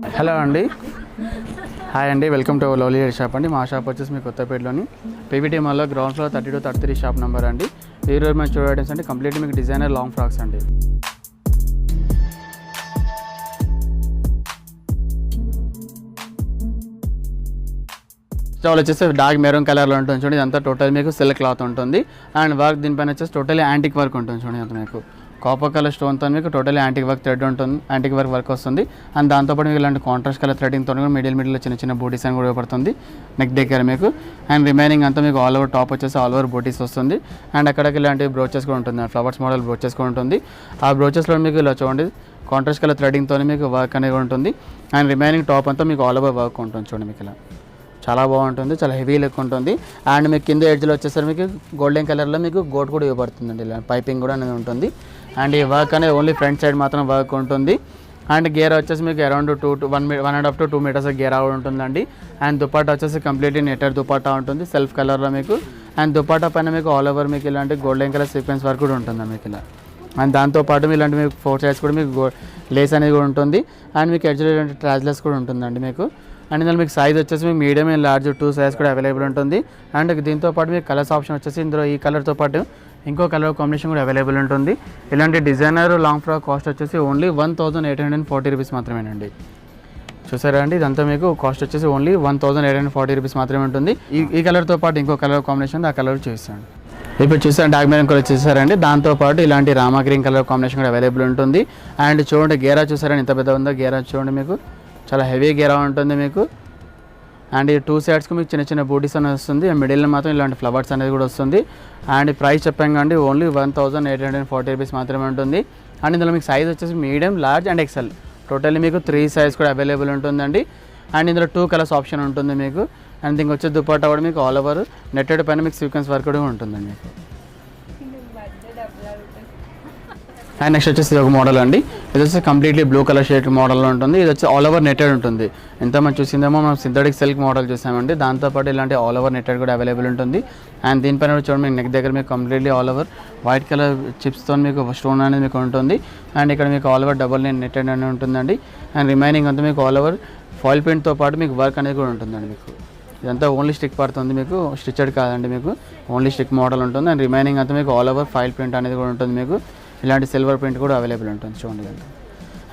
Hello అండి, hi అండి, welcome to lovely hair shop అండి. మా షాప్ వచ్చేసి మీ కొత్తపేటలోని పీవీటీ మాల్లో గ్రౌండ్ ఫ్లోర్ 32-33 షాప్ నెంబర్ అండి. ఈరోజు మేము చూడటం అంటే కంప్లీట్లీ మీకు డిజైనర్ లాంగ్ ఫ్రాక్స్ అండి. స్టైల్ వచ్చేసి డార్క్ మెరూన్ కలర్లో ఉంటుంది చూడండి. ఇదంతా టోటల్ మీకు సిల్క్ క్లాత్ ఉంటుంది అండ్ వర్క్ దీనిపైన వచ్చేసి టోటల్లీ యాంటిక్ వర్క్ ఉంటుంది చూడండి. అంత మీకు కాపర్ కలర్ స్టోన్తో మీకు టోటల్లీ యాంటిక్ వర్క్ థ్రెడ్ ఉంటుంది, యాంటిక్ వర్క్ వస్తుంది. అండ్ దాంతోపాటు మీకు ఇలాంటి కాంట్రాస్ట్ కలర్ థ్రెడింగ్తో కూడా మిడిల్లో చిన్న చిన్న బూటీస్ అని కూడా పడుతుంది నెక్ దగ్గర మీకు. అండ్ రిమైనింగ్ అంతా మీకు ఆల్ ఓవర్ టాప్ వచ్చేసి ఆల్ ఓవర్ బూటీస్ వస్తుంది. అండ్ అక్కడికి ఇలాంటి బ్రోచెస్ కూడా ఉంటుంది, ఫ్లవర్స్ మోడల్ బ్రోచెస్ కూడా ఉంటుంది. ఆ బ్రోచెస్లో మీకు ఇలా చూడండి కాంట్రాస్ట్ కలర్ థ్రెడింగ్తో మీకు వర్క్ అనేది ఉంటుంది. అండ్ రిమైనింగ్ టాప్ అంతా మీకు ఆల్ ఓవర్ వర్క్ ఉంటుంది చూడండి. మీకు ఇలా చాలా బాగుంటుంది, చాలా హెవీ లుక్ ఉంటుంది. అండ్ మీకు కింద ఎడ్జ్లో వచ్చేసరికి మీకు గోల్డెన్ కలర్లో మీకు గోట్ కూడా ఇవ్వబడుతుందండి. ఇలా పైపింగ్ కూడా అనేది ఉంటుంది. అండ్ ఈ వర్క్ అనేది ఓన్లీ ఫ్రంట్ సైడ్ మాత్రం వర్క్ ఉంటుంది. అండ్ గేర్ వచ్చేసి మీకు అరౌండ్ 1.5 to 2 మీటర్స్ గేర్ అవుట్ ఉంటుందండి. అండ్ దుపట్టా వచ్చేసి కంప్లీట్లీ నెట్టెడ్ దుపట్టా ఉంటుంది సెల్ఫ్ కలర్లో మీకు. అండ్ దుపట్టా పైన మీకు ఆల్ ఓవర్ మీకు ఇలాంటి గోల్డెన్ కలర్ సీక్వెన్స్ వర్క్ కూడా ఉంటుంది మీకు ఇలా. అండ్ దాంతోపాటు ఇలాంటి మీకు 4 సైడ్స్ కూడా మీకు లేస్ అనేది కూడా ఉంటుంది. అండ్ మీకు ఎడ్జ్లో ఇలాంటి ట్రాజ్లెస్ కూడా ఉంటుందండి మీకు. అండ్ ఇందులో మీకు సైజ్ వచ్చేసి మీకు మీడియం అండ్ లార్జ్ 2 సైజ్ కూడా అవైలబుల్ ఉంటుంది. అండ్ దీంతోపాటు మీకు కలర్స్ ఆప్షన్ వచ్చేసి ఇందులో ఈ కలర్తో పాటు ఇంకో కలర్ కాంబినేషన్ కూడా అవైలబుల్ ఉంటుంది. ఇలాంటి డిజైనర్ లాంగ్ ఫ్రాక్ కాస్ట్ వచ్చేసి ఓన్లీ 1840 రూపీస్ మాత్రమేనండి. చూసారా అండి, ఇదంతా మీకు కాస్ట్ వచ్చేసి ఓన్లీ 1840 రూపీస్ మాత్రమే ఉంటుంది. ఈ కలర్తో పాటు ఇంకో కలర్ కాంబినేషన్ ఆ కలర్ చూసాను. ఇప్పుడు చూసాను డార్క్ మెరూన్ కలర్ చూసారండి. దాంతోపాటు ఇలాంటి రామా గ్రీన్ కలర్ కాంబినేషన్ కూడా అవైలబుల్ ఉంటుంది. అండ్ చూడండి గేరా చూసారండి ఎంత పెద్ద ఉందో. గేరా చూడండి మీకు చాలా హెవీ గేరా ఉంటుంది మీకు. అండ్ ఈ 2 సైడ్స్కి మీకు చిన్న చిన్న బూటీస్ అనేది వస్తుంది. అండ్ మిడిల్లో మాత్రం ఇలాంటి ఫ్లవర్స్ అనేది కూడా వస్తుంది. అండ్ ప్రైస్ చెప్పాం కండి ఓన్లీ 1840 రూపీస్ మాత్రమే ఉంటుంది. అండ్ ఇందులో మీకు సైజ్ వచ్చేసి medium, large and XL totally మీకు 3 సైజ్ కూడా అవైలబుల్ ఉంటుందండి. అండ్ ఇందులో 2 కలర్స్ ఆప్షన్ ఉంటుంది మీకు. అండ్ దీనికి వచ్చే దుపట్టా కూడా మీకు ఆల్ ఓవర్ నెట్టెడ్ పైన మీకు సీక్వెన్స్ వర్క్ కూడా ఉంటుందండి మీకు. అండ్ నెక్స్ట్ వచ్చేసి ఇది ఒక మోడల్ అండి. ఇది వచ్చి కంప్లీట్లీ బ్లూ కలర్ షేడ్ మోడల్లో ఉంటుంది. ఇది వచ్చి ఆల్ ఓవర్ నెట్టెడ్ ఉంటుంది. ఎంత మనం చూసిందేమో మనం సింథటిక్ సిల్క్ మోడల్ చూసామండి. దాంతోపాటు ఇలాంటి ఆల్ ఓవర్ నెట్టెడ్ కూడా అవైలబుల్ ఉంటుంది. అండ్ దీనిపైన చూడండి మీకు నెక్ దగ్గర మీకు completely all over white colour చిప్స్తో మీకు స్టోన్ అనేది మీకు ఉంటుంది. అండ్ ఇక్కడ మీకు ఆల్ ఓవర్ డబుల్ నెట్టెడ్ అనేది ఉంటుందండి. అండ్ రిమైనింగ్ అంతా మీకు ఆల్ ఓవర్ ఫాయిల్ ప్రింట్తో పాటు మీకు వర్క్ అనేది కూడా ఉంటుందండి మీకు. ఇదంతా ఓన్లీ స్టిక్ పడుతుంది మీకు, స్టిచ్డ్ కాదండి మీకు, ఓన్లీ స్టిక్ మోడల్ ఉంటుంది. అండ్ రిమైనింగ్ అంతా మీకు ఆల్ ఓవర్ ఫాయిల్ ప్రింట్ అనేది కూడా ఉంటుంది మీకు. ఇలాంటి సిల్వర్ ప్రింట్ కూడా అవైలబుల్ ఉంటుంది చూడండి.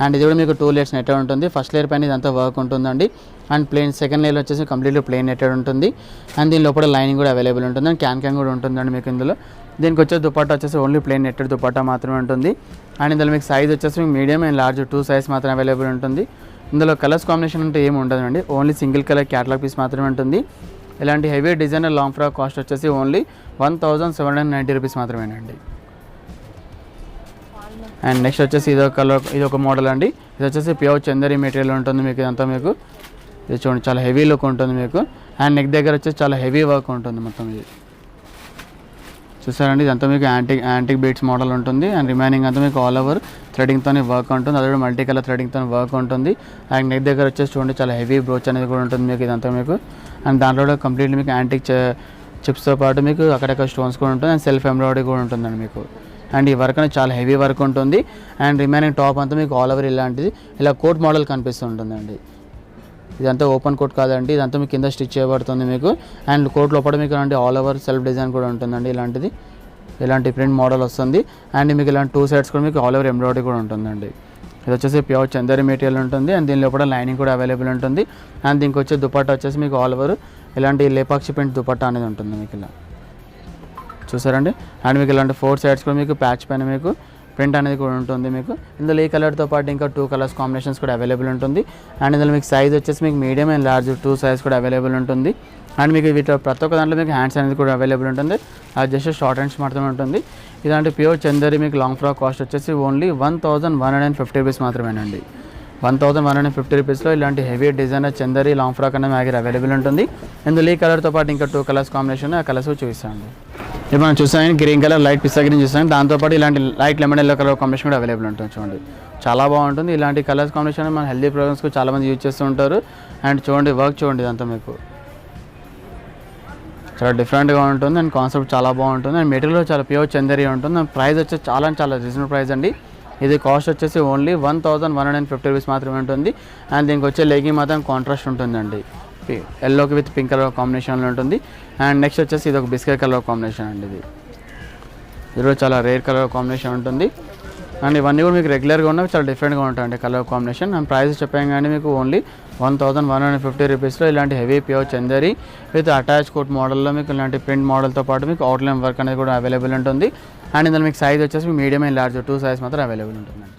అండ్ ఇది కూడా మీకు 2 లేయర్స్ నెట్టెడ్ ఉంటుంది. ఫస్ట్ లేయర్ పైన ఇదంతా వర్క్ ఉంటుందండి. అండ్ ప్లెయిన్ సెకండ్ లేయర్ వచ్చేసి కంప్లీట్లీ ప్లెయిన్ నెట్టెడ్ ఉంటుంది. అండ్ దీని లోపల లైనింగ్ కూడా అవైలబుల్ ఉంటుంది. అండ్ క్యాన్ కూడా ఉంటుందండి మీకు ఇందులో. దీనికి వచ్చే దుపట్టా వచ్చేసి ఓన్లీ ప్లెయిన్ నెట్టెడ్ దుపట్టా మాత్రమే ఉంటుంది. అండ్ ఇందులో మీకు సైజ్ వచ్చేసి మీకు మీడియం అండ్ లార్జ్ 2 సైజ్ మాత్రమే అవైలబుల్ ఉంటుంది. ఇందులో కలర్స్ కాంబినేషన్ అంటే ఏమి ఉండదండి, only single colour catalogue piece మాత్రమే ఉంటుంది. ఇలాంటి heavy designer long frock cost వచ్చేసి ఓన్లీ 1790 రూపీస్ మాత్రమేనండి. అండ్ నెక్స్ట్ వచ్చేసి ఇది ఒక మోడల్ అండి. ఇది వచ్చేసి ప్యూర్ చందరి మెటీరియల్ ఉంటుంది మీకు. ఇదంతా మీకు ఇది చూడండి చాలా హెవీ లుక్ ఉంటుంది మీకు. అండ్ నెక్ దగ్గర వచ్చేసి చాలా హెవీ వర్క్ ఉంటుంది మొత్తం. ఇది చూసారండి, ఇదంతా మీకు యాంటిక్ బీట్స్ మోడల్ ఉంటుంది. అండ్ రిమైనింగ్ అంతా మీకు ఆల్ ఓవర్ థ్రెడింగ్తో వర్క్ ఉంటుంది. అదే మల్టీ కలర్ థ్రెడింగ్తో వర్క్ ఉంటుంది. అండ్ నెక్ దగ్గర వచ్చేసి చూడండి చాలా హెవీ బ్రోచ్ అనేది కూడా ఉంటుంది మీకు ఇదంతా మీకు. అండ్ దాంట్లో కూడా కంప్లీట్లీ మీకు యాంటిక్ చిప్స్తో పాటు మీకు అక్కడక్కడ స్టోన్స్ కూడా ఉంటుంది. అండ్ సెల్ఫ్ ఎంబ్రాయిడరీ కూడా ఉంటుందండి మీకు. అండ్ ఈ వర్క్ అనేది చాలా హెవీ వర్క్ ఉంటుంది. అండ్ రిమైనింగ్ టాప్ అంతా మీకు ఆల్ ఓవర్ ఇలాంటిది ఇలా కోట్ మోడల్ కనిపిస్తూ ఉంటుందండి. ఇదంతా ఓపెన్ కోట్ కాదండి, ఇదంతా మీకు కింద స్టిచ్ చేయబడుతుంది మీకు. అండ్ కోట్ లోపల మీకు ఇలాంటి ఆల్ ఓవర్ సెల్ఫ్ డిజైన్ కూడా ఉంటుందండి. ఇలాంటి ప్రింట్ మోడల్ వస్తుంది. అండ్ మీకు ఇలాంటి 2 సైడ్స్ కూడా మీకు ఆల్ ఓవర్ ఎంబ్రాయిడరీ కూడా ఉంటుందండి. ఇది వచ్చేసి ప్యూర్ చందరి మెటీరియల్ ఉంటుంది. అండ్ దీని లోపల లైనింగ్ కూడా అవైలబుల్ ఉంటుంది. అండ్ దీనికి వచ్చే దుపట్టా వచ్చేసి మీకు ఆల్ ఓవర్ ఇలాంటి లేపాక్షి ప్రింట్ దుపట్టా అనేది ఉంటుంది మీకు ఇలా చూసారండి. అండ్ మీకు ఇలాంటి 4 సైడ్స్ కూడా మీకు ప్యాచ్ పైన మీకు ప్రింట్ అనేది కూడా ఉంటుంది మీకు. ఇందులో ఈ కలర్తో పాటు ఇంకా 2 కలర్స్ కాంబినేషన్స్ కూడా అవైలబుల్ ఉంటుంది. అండ్ ఇందులో మీకు సైజ్ వచ్చేసి మీకు మీడియం అండ్ లార్జ్ 2 సైజ్ కూడా అవైలబుల్ ఉంటుంది. అండ్ మీకు వీటిలో ప్రతి ఒక్క దాంట్లో మీకు హ్యాండ్స్ అనేది కూడా అవైలబుల్ ఉంటుంది. అది జస్ట్ షార్ట్ హ్యాండ్స్ మాత్రమే ఉంటుంది. ఇలాంటి ప్యూర్ చందరి మీకు లాంగ్ ఫ్రాక్ కాస్ట్ వచ్చేసి ఓన్లీ 1150 రూపీస్ మాత్రమేనండి. 1150 రూపీస్లో ఇలాంటి heavy designer Chanderi long frock అనేది మ్యాగర్ అవైలబుల్ ఉంటుంది. ఇందులో ఈ కలర్తో పాటు ఇంకా 2 కలర్స్ కాంబినేషన్ ఆ కలర్స్ చూపిస్తాను. ఇప్పుడు మనం చూసాను గ్రీన్ కలర్, లైట్ పిస్తా గ్రీన్ చూసాను. దాంతోపాటు ఇలాంటి light lemon yellow colour combination కూడా అవైలబుల్ ఉంటుంది చూడండి. చాలా బాగుంటుంది. ఇలాంటి కలర్స్ కాంబినేషన్ మన హెల్దీ ప్రోగ్రామ్స్కి చాలామంది యూజ్ చేస్తూ ఉంటారు. అండ్ చూడండి వర్క్ చూడండి ఇదంతా మీకు చాలా డిఫరెంట్గా ఉంటుంది. అండ్ కాన్సెప్ట్ చాలా బాగుంటుంది. అండ్ మెటీరియల్ చాలా ప్యూర్ చందరి ఉంటుంది. అండ్ ప్రైస్ వచ్చి చాలా రీజనబుల్ ప్రైస్ అండి. ఇది కాస్ట్ వచ్చేసి ఓన్లీ 1150 రూపీస్ మాత్రమే ఉంటుంది. అండ్ దీనికి వచ్చే లెగ్గింగ్ మాత్రం కాంట్రాస్ట్ ఉంటుందండి, ఎల్లోకి విత్ పింక్ కలర్ కాంబినేషన్లో ఉంటుంది. అండ్ నెక్స్ట్ వచ్చేసి ఇది ఒక బిస్కెట్ కలర్ కాంబినేషన్ అండి. ఇది చాలా రేర్ కలర్ కాంబినేషన్ ఉంటుంది. అండ్ ఇవన్నీ కూడా మీకు రెగ్యులర్గా ఉన్నవి చాలా డిఫరెంట్గా ఉంటాయండి కలర్ కాంబినేషన్. అండ్ ప్రైస్ చెప్పాం కానీ మీకు ఓన్లీ 1150 రూపీస్లో ఇలాంటి heavy pure Chanderi with attach coat మోడల్లో మీకు ఇలాంటి ప్రింట్ మోడల్తో పాటు మీకు అవుట్లైన్ వర్క్ అనేది కూడా అవైలబుల్ ఉంటుంది. అండ్ ఇందులో మీకు సైజ్ వచ్చేసి మీకు మీడియం అండ్ లార్జ్ 2 సైజ్ మాత్రం అవైలబుల్ ఉంటుందండి.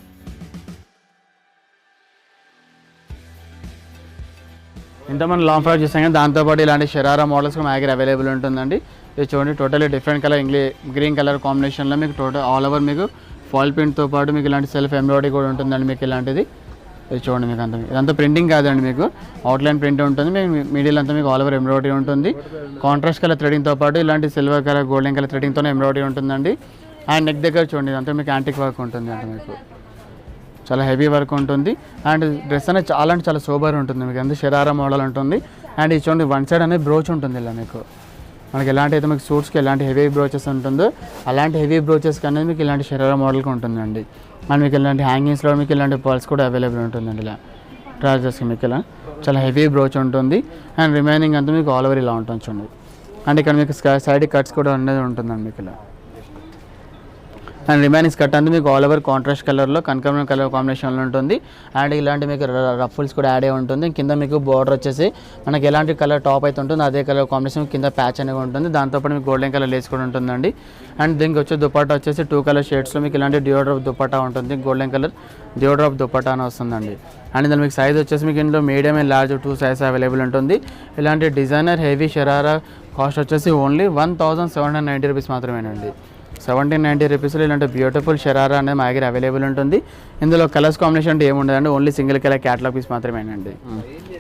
ఇంత మనం లాంగ్ ఫ్రాక్ చూసాం కానీ దాంతోపాటు ఇలాంటి షరారా మోడల్స్ కూడా మా దగ్గర అవైలబుల్ ఉంటుందండి. ఇది చూడండి totally different colour green colour కాంబినేషన్లో మీకు టోటల్ ఆల్ ఓవర్ మీకు ఫాల్ ప్రింట్తో పాటు మీకు ఇలాంటి సెల్ఫ్ ఎంబ్రాయిడరీ కూడా ఉంటుందండి. మీకు ఇలాంటిది ఇది చూడండి, మీకు ఇదంతా ప్రింటింగ్ కాదండి, మీకు అవుట్లైన్ ప్రింట్ ఉంటుంది. మీకు మిడిల్ అంతా మీకు ఆల్ ఓవర్ ఎంబ్రాయిడరీ ఉంటుంది. కాంట్రాస్ట్ కలర్ థ్రెడింగ్తో పాటు ఇలాంటి సిల్వర్ కలర్ గోల్డెన్ కలర్ థ్రెడింగ్తోనే ఎంబ్రాయిడరీ ఉంటుందండి. అండ్ నెక్ దగ్గర చూడండి ఇదంతా మీకు యాంటిక్ వర్క్ ఉంటుంది, అంటే మీకు చాలా హెవీ వర్క్ ఉంటుంది. అండ్ డ్రెస్ అనేది చాలా అంటే చాలా సోబర్ ఉంటుంది, మీకు ఎంత షరారా మోడల్ ఉంటుంది. అండ్ ఇది చూడండి వన్ సైడ్ అనేది బ్రోచ్ ఉంటుంది. ఇలా మీకు మనకి ఎలాంటి అయితే మీకు సూట్స్కి ఎలాంటి హెవీ బ్రోచెస్ ఉంటుందో అలాంటి హెవీ బ్రోచెస్కి అనేది మీకు ఇలాంటి షరారా మోడల్కి ఉంటుందండి. అండ్ మీకు ఇలాంటి హ్యాంగింగ్స్లో మీకు ఇలాంటి పర్ల్స్ కూడా అవైలబుల్ ఉంటుందండి. ఇలా ట్రాజర్స్కి మీకు ఇలా చాలా హెవీ బ్రోచ్ ఉంటుంది. అండ్ రిమైనింగ్ అంతా మీకు ఆల్ ఓవర్ ఇలా ఉంటుంది చూడండి. అండ్ ఇక్కడ మీకు సైడ్ కట్స్ కూడా అనేది ఉంటుందండి మీకు ఇలా. అండ్ రిమైనింగ్ స్కర్ట్ అంతా మీకు ఆల్ ఓవర్ కాంట్రాస్ట్ కలర్లో కనకాంబరం కలర్ కాంబినేషన్లో ఉంటుంది. అండ్ ఇలాంటి మీకు రఫుల్స్ కూడా యాడ్ అయి ఉంటుంది. కింద మీకు బార్డర్ వచ్చేసి మనకి ఎలాంటి కలర్ టాప్ అయితే ఉంటుందో అదే కలర్ కాంబినేషన్ కింద ప్యాచ్ అనేది ఉంటుంది. దాంతోపాటు మీకు గోల్డెన్ కలర్ లేస్ కూడా ఉంటుందండి. అండ్ దీనికి వచ్చే దుపట్టా వచ్చేసి 2 కలర్ షేడ్స్లో మీకు ఇలాంటి డియోడ్రాప్ దుపట్టా ఉంటుంది. గోల్డెన్ కలర్ డియోడ్రాప్ దుపట్టా అని వస్తుందండి. అండ్ ఇందులో మీకు సైజ్ వచ్చేసి మీకు ఇందులో medium and large 2 size available ఉంటుంది. ఇలాంటి డిజైనర్ హెవీ షరారా కాస్ట్ వచ్చేసి ఓన్లీ 1790 రూపీస్ మాత్రమేనండి. 1790 రూపీస్లో ఇలాంటి బ్యూటిఫుల్ షరారా అనేది మా దగ్గర అవైలబుల్ ఉంటుంది. ఇందులో కలర్స్ కాంబినేషన్ అంటే ఏముండదండి, only single colour catalogue piece మాత్రమేనండి.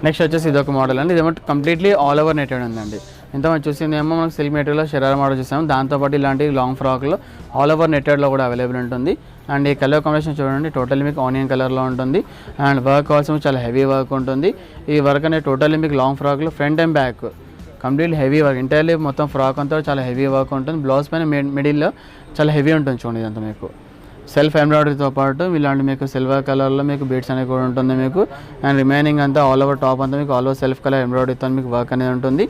నెక్స్ట్ వచ్చేసి ఇదొక మోడల్ అండి. ఇదేమో కంప్లీట్లీ ఆల్ ఓవర్ నెటెడ్ ఉందండి. ఇంత మనం చూసిందేమో మనకు సిల్క్ మెటీరియల్లో షరారా మోడల్ చూసాము. దాంతోపాటు ఇలాంటి లాంగ్ ఫ్రాక్లో ఆల్ ఓవర్ నెటెడ్లో కూడా అవైలబుల్ ఉంటుంది. అండ్ ఈ కలర్ కాంబినేషన్ చూడండి టోటల్లీ మీకు ఆనియన్ కలర్లో ఉంటుంది. అండ్ వర్క్ ఆల్సో చాలా హెవీ వర్క్ ఉంటుంది. ఈ వర్క్ అనేది టోటల్లీ మీకు లాంగ్ ఫ్రాక్లో front and back complete heavy work, entirely మొత్తం ఫ్రాక్ అంతా చాలా హెవీ వర్క్ ఉంటుంది. బ్లౌజ్ పైన మిడిల్లో చాలా హెవీ ఉంటుంది చూడండి. ఇదంతా మీకు సెల్ఫ్ ఎంబ్రాయిడరీతో పాటు ఇలాంటి మీకు సిల్వర్ కలర్లో మీకు బీడ్స్ అనేది కూడా ఉంటుంది మీకు. అండ్ రిమైనింగ్ అంతా ఆల్ ఓవర్ టాప్ అంతా మీకు ఆల్ ఓవర్ సెల్ఫ్ కలర్ ఎంబ్రాయిడరీతో మీకు వర్క్ అనేది ఉంటుంది.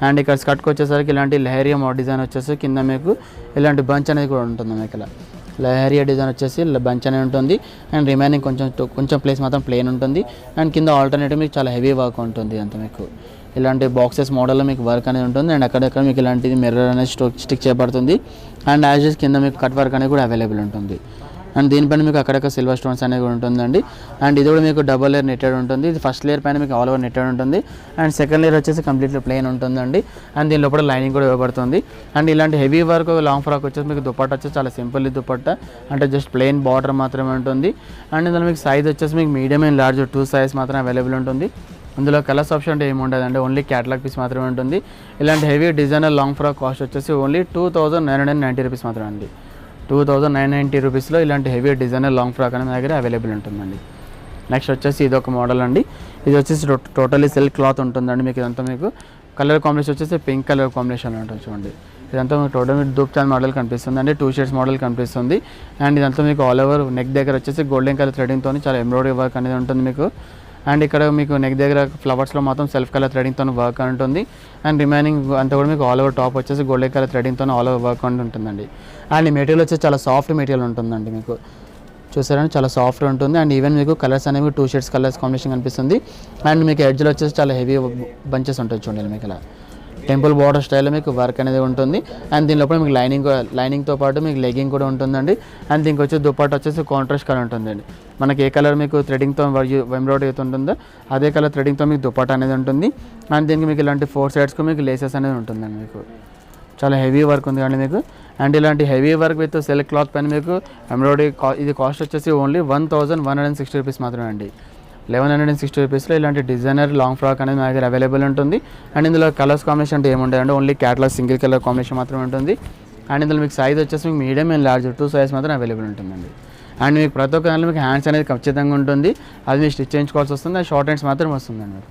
అండ్ ఇక్కడ స్కర్ట్కి వచ్చేసరికి ఇలాంటి లహరియా డిజైన్ వచ్చేసి కింద మీకు ఇలాంటి బంచ్ అనేది కూడా ఉంటుంది మీకు. ఇలా లహరియా డిజైన్ వచ్చేసి బంచ్ అనేది ఉంటుంది. అండ్ రిమైనింగ్ కొంచెం ప్లేస్ మాత్రం ప్లెయిన్ ఉంటుంది. అండ్ కింద ఆల్టర్నేటివ్ మీకు చాలా హెవీ వర్క్ ఉంటుంది. అంతా మీకు ఇలాంటి బాక్సెస్ మోడల్లో మీకు వర్క్ అనేది ఉంటుంది. అండ్ అక్కడక్కడ మీకు ఇలాంటిది మిర్రర్ అనేది స్టిక్ చేయబడుతుంది. అండ్ యాజ్ యూజ్ కింద మీకు కట్ వర్క్ అనేది కూడా అవైలబుల్ ఉంటుంది. అండ్ దీనిపైన మీకు అక్కడక్కడ సిల్వర్ స్టోన్స్ అనేది కూడా ఉంటుందండి. అండ్ ఇది కూడా మీకు డబుల్ లేయర్ నెట్టెడ్ ఉంటుంది. ఇది ఫస్ట్ లేయర్ పైన మీకు ఆల్ ఓవర్ నెట్టెడ్ ఉంటుంది. అండ్ సెకండ్ లేయర్ వచ్చేసి కంప్లీట్లీ ప్లెయిన్ ఉంటుందండి. అండ్ దీని లోపల లైనింగ్ కూడా ఇవ్వబడుతుంది. అండ్ ఇలాంటి హెవీ వర్క్ లాంగ్ ఫ్రాక్ వచ్చేసి మీకు దుపట్టా వచ్చేసి చాలా సింపుల్ దుపట్టా, అంటే జస్ట్ ప్లెయిన్ బార్డర్ మాత్రమే ఉంటుంది. అండ్ ఇందులో మీకు సైజ్ వచ్చేసి మీకు మీడియం అండ్ లార్జ్ 2 సైజ్ మాత్రమే అవైలబుల్ ఉంటుంది. అందులో కలర్స్ ఆప్షన్ అంటే ఏమి ఉండదండి, ఓన్లీ క్యాటలాగ్ పీస్ మాత్రమే ఉంటుంది. ఇలాంటి heavy designer long frock cost వచ్చేసి ఓన్లీ 2990 రూపీస్ మాత్రమే అండి. 2990 రూపీస్లో ఇలాంటి హెవీ డిజైనర్ లాంగ్ ఫ్రాక్ అనేది దగ్గర అవైలబుల్ ఉంటుందండి. నెక్స్ట్ వచ్చేసి ఇది ఒక మోడల్ అండి. ఇది వచ్చేసి టోటలీ సిల్క్ క్లాత్ ఉంటుందండి. మీకు ఇదంతా మీకు కలర్ కాంబినేషన్ వచ్చేసి పింక్ కలర్ కాంబినేషన్ ఉంటుంది చూడండి. ఇదంతా మీకు టోటల్ మీకు దూప్ చాన్ మోడల్ కనిపిస్తుంది అండి, 2 షేడ్స్ మోడల్ కనిపిస్తుంది. అండ్ ఇదంతా మీకు ఆల్ ఓవర్ నెక్ దగ్గర వచ్చేసి గోల్డెన్ కలర్ థ్రెడింగ్తో చాలా ఎంబ్రాయిడరీ వర్క్ అనేది ఉంటుంది మీకు. అండ్ ఇక్కడ మీకు నెక్ దగ్గర ఫ్లవర్స్లో మాత్రం సెల్ఫ్ కలర్ థ్రెడింగ్తో వర్క్ ఉంటుంది. అండ్ రిమైనింగ్ అంతా కూడా మీకు ఆల్ ఓవర్ టాప్ వచ్చేసి గోల్డెన్ కలర్ థ్రెడింగ్తో ఆల్ ఓవర్ వర్క్ ఉంటుందండి. అండ్ ఈ మెటీరియల్ వచ్చేసి చాలా సాఫ్ట్ మెటీరియల్ ఉంటుందండి. మీకు చూసారని చాలా సాఫ్ట్ ఉంటుంది. అండ్ ఈవెన్ మీకు కలర్స్ అనేవి 2 షేడ్స్ కలర్స్ కాంబినేషన్ కనిపిస్తుంది. అండ్ మీకు ఎడ్జ్లో వచ్చేసి చాలా హెవీ బంచెస్ ఉంటుంది చూడండి. మీకు ఇలా టెంపుల్ బార్డర్ స్టైల్లో మీకు వర్క్ అనేది ఉంటుంది. అండ్ దీని లోపల మీకు లైనింగ్తో పాటు మీకు లెగ్గింగ్ కూడా ఉంటుందండి. అండ్ దీనికి వచ్చి దుపట్టా వచ్చేసి కాంట్రాస్ట్ కలర్ ఉంటుందండి. మనకి ఏ కలర్ మీకు థ్రెడింగ్తో ఎంబ్రాయిడరీ అయితే ఉంటుందో అదే కలర్ థ్రెడింగ్తో మీకు దుపట్టా అనేది ఉంటుంది. అండ్ దీనికి మీకు ఇలాంటి 4 సైడ్స్కి మీకు లేసెస్ అనేది ఉంటుందండి. మీకు చాలా హెవీ వర్క్ ఉంది కానీ మీకు. అండ్ ఇలాంటి heavy work with silk cloth పైన మీకు ఎంబ్రాయిడరీ ఇది కాస్ట్ వచ్చేసి ఓన్లీ 1160 రూపీస్ మాత్రమే అండి. 1160 రూపీస్లో ఇలాంటి డిజైనర్ లాంగ్ ఫ్రాక్ అనేది మా దగ్గర అవైలబుల్ ఉంటుంది. అండ్ ఇందులో కలర్స్ కాంబినేషన్ అంటే ఏముండదండి, only catalogue single colour combination మాత్రమే ఉంటుంది. అండ్ ఇందులో మీకు సైజ్ వచ్చేసి మీకు మీడియం అండ్ లార్జ్ 2 సైజ్ మాత్రం అవైలబుల్ ఉంటుందండి. అండ్ మీకు ప్రతి ఒక్క దాంట్లో మీకు హ్యాండ్స్ అనేది ఖచ్చితంగా ఉంటుంది, అది మీరు స్టిచ్ చేయించుకోవాల్సి వస్తుంది. అది షార్ట్ హ్యాండ్స్ మాత్రం వస్తుందండి.